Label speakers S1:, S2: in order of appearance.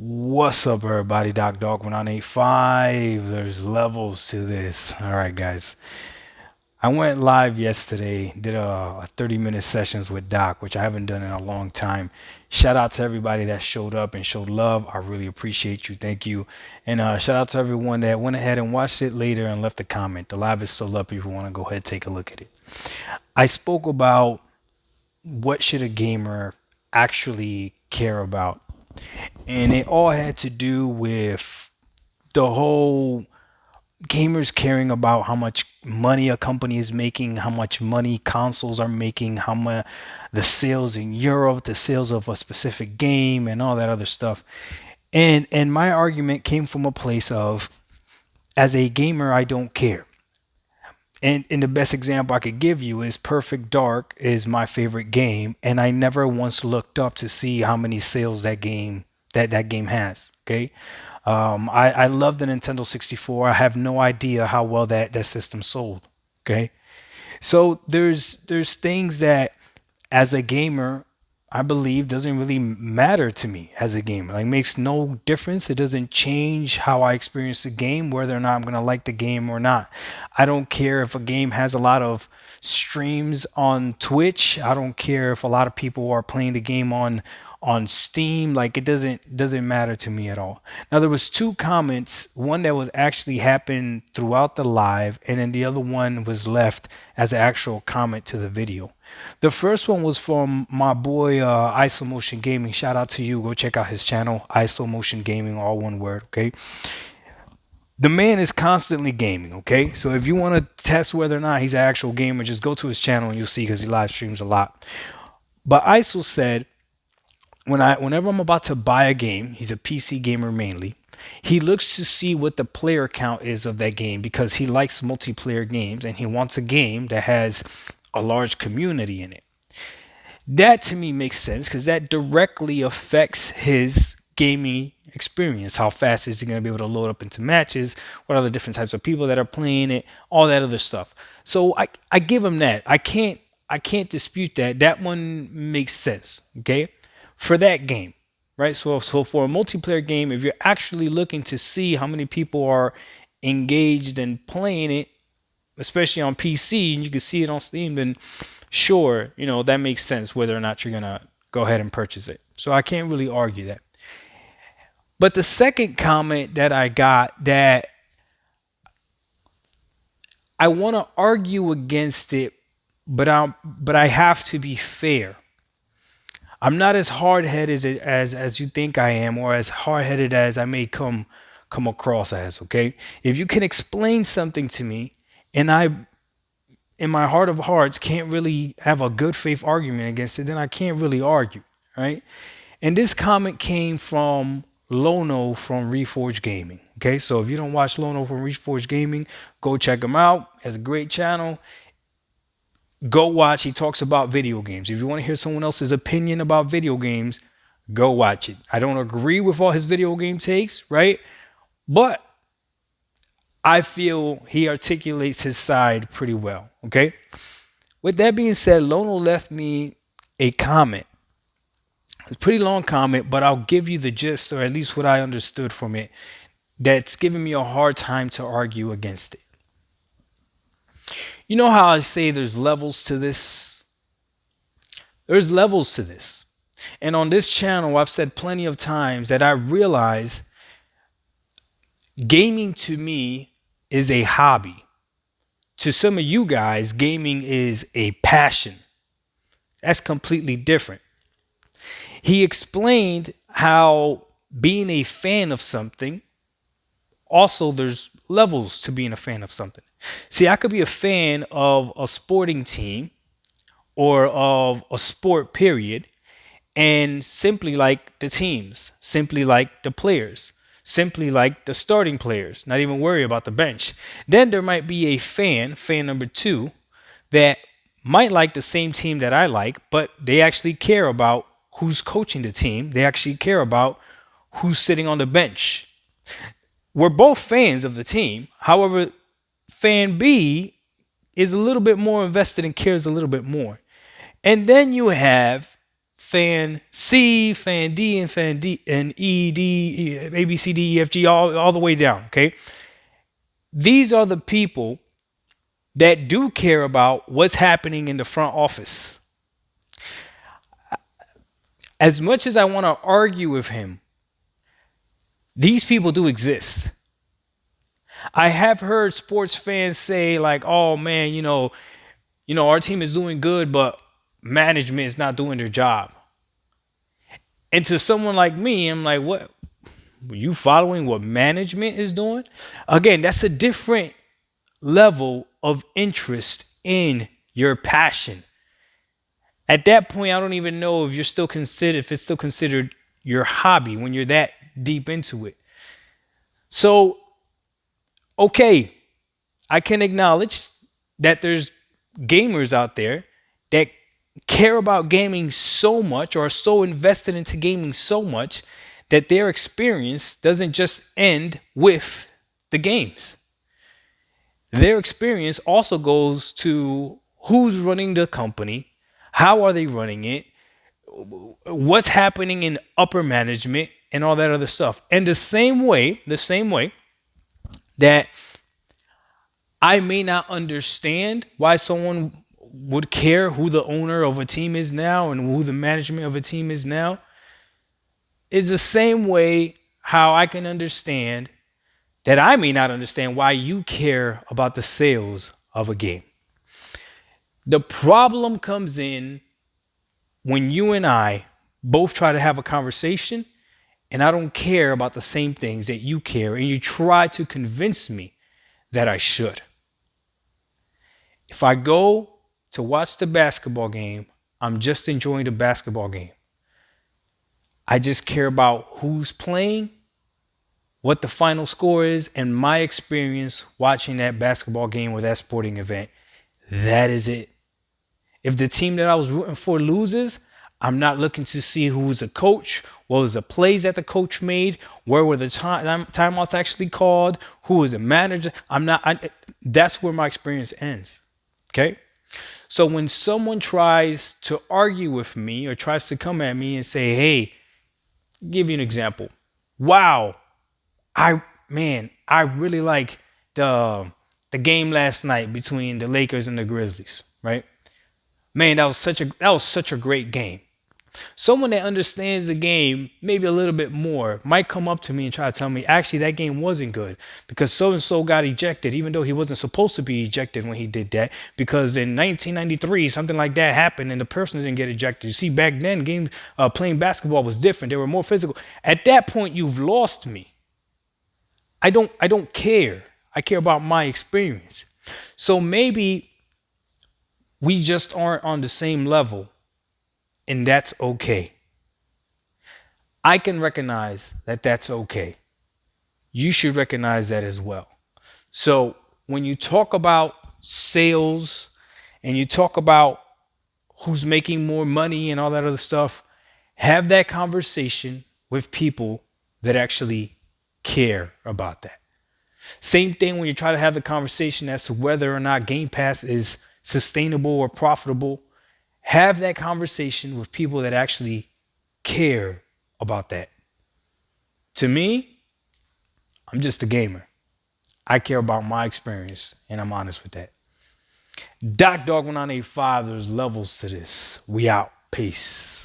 S1: What's up, everybody? Dog 1985. There's levels to this. All right, guys. I went live yesterday, did a 30-minute sessions with Doc, which I haven't done in a long time. Shout out to everybody that showed up and showed love. I really appreciate you. Thank you. And shout out to everyone that went ahead and watched it later and left a comment. The live is still up if you want to go ahead and take a look at it. I spoke about what should a gamer actually care about, and it all had to do with the whole gamers caring about how much money a company is making, how much money consoles are making, how much the sales in Europe, the sales of a specific game, and all that other stuff. And my argument came from a place of, as a gamer, I don't care. And the best example I could give you is Perfect Dark is my favorite game, and I never once looked up to see how many sales that game has. Okay, I love the Nintendo 64. I have no idea how well that system sold. Okay, so there's things that as a gamer I believe doesn't really matter to me as a gamer. Like makes no difference. It doesn't change how I experience the game, whether or not I'm gonna like the game or not. I don't care if a game has a lot of streams on Twitch. I don't care if a lot of people are playing the game on Steam. Like it doesn't matter to me at all. Now there was two comments, one that was actually happened throughout the live, and then the other one was left as an actual comment to the video. The first one was from my boy ISO Motion Gaming. Shout out to you. Go check out his channel, ISO Motion Gaming, all one word. Okay. The man is constantly gaming. Okay. So if you want to test whether or not he's an actual gamer, just go to his channel and you'll see because he live streams a lot. But ISO said, whenever I'm about to buy a game, he's a PC gamer mainly. He looks to see what the player count is of that game because he likes multiplayer games and he wants a game that has a large community in it. That to me makes sense because that directly affects his gaming experience. How fast is he going to be able to load up into matches? What are the different types of people that are playing it? All that other stuff. So I give him that. I can't dispute that. That one makes sense. Okay, for that game, right? So for a multiplayer game, if you're actually looking to see how many people are engaged and playing it, especially on PC, and you can see it on Steam, then sure, that makes sense whether or not you're gonna go ahead and purchase it. So I can't really argue that. But the second comment that I got that I want to argue against it, but I have to be fair. I'm not as hard headed as you think I am, or as hard headed as I may come across as. Okay, if you can explain something to me, and I, in my heart of hearts, can't really have a good faith argument against it, then I can't really argue, right? And this comment came from Lono from Reforged Gaming. Okay, so if you don't watch Lono from Reforged Gaming, go check him out. He has a great channel. Go watch. He talks about video games. If you want to hear someone else's opinion about video games, go watch it. I don't agree with all his video game takes, right? But I feel he articulates his side pretty well. Okay. With that being said, Lono left me a comment. It's a pretty long comment, but I'll give you the gist, or at least what I understood from it, that's giving me a hard time to argue against it. You know how I say there's levels to this? There's levels to this. And on this channel, I've said plenty of times that I realize gaming to me is a hobby. To some of you guys, gaming is a passion. That's completely different. He explained how being a fan of something, also there's levels to being a fan of something. See, I could be a fan of a sporting team or of a sport period and simply like the teams, simply like the players, simply like the starting players, not even worry about the bench. Then there might be a fan number two, that might like the same team that I like, but they actually care about who's coaching the team. They actually care about who's sitting on the bench. We're both fans of the team. However, fan B is a little bit more invested and cares a little bit more. And then you have fan C, fan D, and fan D, and E, D, A, B, C, D, E, F, G, all the way down. Okay. These are the people that do care about what's happening in the front office. As much as I want to argue with him, these people do exist. I have heard sports fans say like, "Oh man, our team is doing good, but management is not doing their job." And to someone like me, I'm like, "What? Were you following what management is doing?" Again, that's a different level of interest in your passion. At that point, I don't even know if it's still considered your hobby when you're that deep into it. So, okay, I can acknowledge that there's gamers out there that care about gaming so much or are so invested into gaming so much that their experience doesn't just end with the games. Their experience also goes to who's running the company, how are they running it, what's happening in upper management, and all that other stuff. And the same way that I may not understand why someone would care who the owner of a team is now and who the management of a team is the same way how I can understand that I may not understand why you care about the sales of a game. The problem comes in when you and I both try to have a conversation and I don't care about the same things that you care and you try to convince me that I should. If I go to watch the basketball game, I'm just enjoying the basketball game. I just care about who's playing, what the final score is, and my experience watching that basketball game or that sporting event. That is it. If the team that I was rooting for loses, I'm not looking to see who was the coach, what was the plays that the coach made, where were the timeouts actually called, who was the manager. That's where my experience ends. Okay. So when someone tries to argue with me or tries to come at me and say, "Hey, give you an example. Wow, I really like the game last night between the Lakers and the Grizzlies, right? Man, that was such a great game." Someone that understands the game maybe a little bit more might come up to me and try to tell me, "Actually, that game wasn't good because so and so got ejected, even though he wasn't supposed to be ejected when he did that. Because in 1993, something like that happened and the person didn't get ejected." You see, back then, playing basketball was different. They were more physical. At that point, you've lost me. I don't care. I care about my experience. So maybe we just aren't on the same level, and that's okay. I can recognize that that's okay. You should recognize that as well. So when you talk about sales and you talk about who's making more money and all that other stuff, have that conversation with people that actually care about that. Same thing when you try to have the conversation as to whether or not Game Pass is sustainable or profitable. Have that conversation with people that actually care about that. To me, I'm just a gamer. I care about my experience, and I'm honest with that. Doc Dog 1985, there's levels to this. We out. Peace.